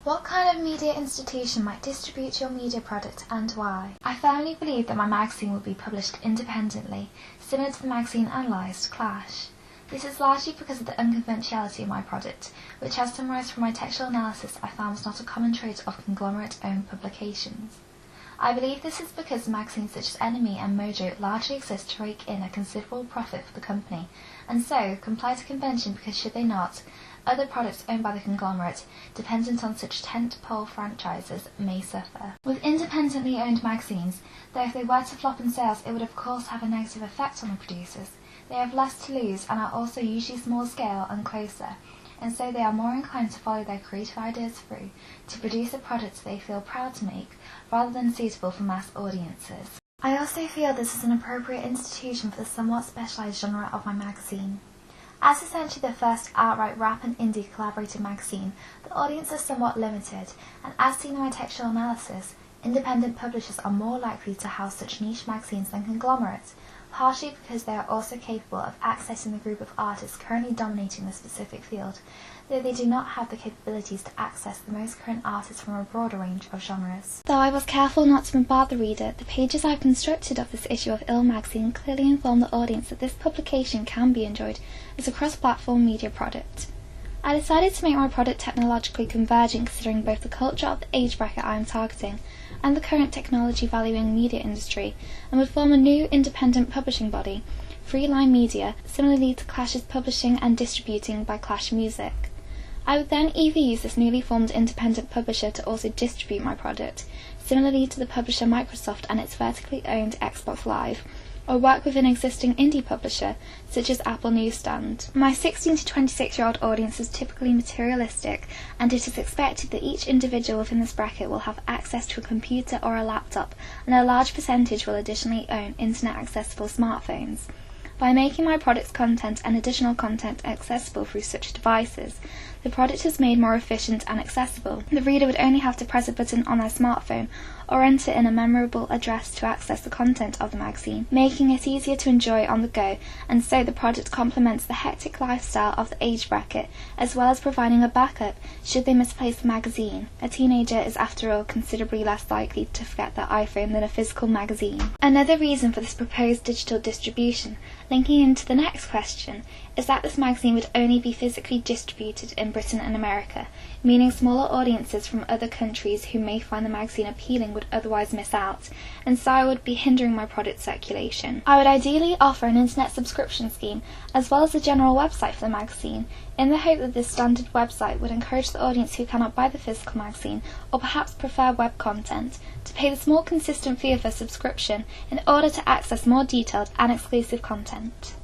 What kind of media institution might distribute your media product and why? I firmly believe that my magazine will be published independently, similar to the magazine analysed, Clash. This is largely because of the unconventionality of my product, which, as summarised from my textual analysis, I found was not a common trait of conglomerate-owned publications. I believe this is because magazines such as Enemy and Mojo largely exist to rake in a considerable profit for the company, and so comply to convention because should they not, other products owned by the conglomerate, dependent on such tent-pole franchises, may suffer. With independently owned magazines, though if they were to flop in sales it would of course have a negative effect on the producers, they have less to lose and are also usually small scale and closer, and so they are more inclined to follow their creative ideas through, to produce a product they feel proud to make, rather than suitable for mass audiences. I also feel this is an appropriate institution for the somewhat specialised genre of my magazine. As essentially the first outright rap and indie collaborative magazine, the audience is somewhat limited, and as seen in my textual analysis, independent publishers are more likely to house such niche magazines than conglomerates, partially because they are also capable of accessing the group of artists currently dominating the specific field, though they do not have the capabilities to access the most current artists from a broader range of genres. Though I was careful not to bombard the reader, the pages I have constructed of this issue of IL magazine clearly inform the audience that this publication can be enjoyed as a cross-platform media product. I decided to make my product technologically convergent considering both the culture of the age bracket I am targeting and the current technology valuing media industry, and would form a new independent publishing body, Freeline Media, similarly to Clash's publishing and distributing by Clash Music. I would then either use this newly formed independent publisher to also distribute my product, similarly to the publisher Microsoft and its vertically owned Xbox Live, or work with an existing indie publisher, such as Apple Newsstand. My 16 to 26-year-old audience is typically materialistic, and it is expected that each individual within this bracket will have access to a computer or a laptop, and a large percentage will additionally own internet-accessible smartphones. By making my product's content and additional content accessible through such devices, the product is made more efficient and accessible. The reader would only have to press a button on their smartphone or enter in a memorable address to access the content of the magazine, making it easier to enjoy on the go, and so the product complements the hectic lifestyle of the age bracket, as well as providing a backup should they misplace the magazine. A teenager is, after all, considerably less likely to forget their iPhone than a physical magazine. Another reason for this proposed digital distribution, linking into the next question, is that this magazine would only be physically distributed in Britain and America, meaning smaller audiences from other countries who may find the magazine appealing would otherwise miss out, and so I would be hindering my product circulation. I would ideally offer an internet subscription scheme, as well as a general website for the magazine, in the hope that this standard website would encourage the audience who cannot buy the physical magazine, or perhaps prefer web content, to pay the small consistent fee of a subscription in order to access more detailed and exclusive content.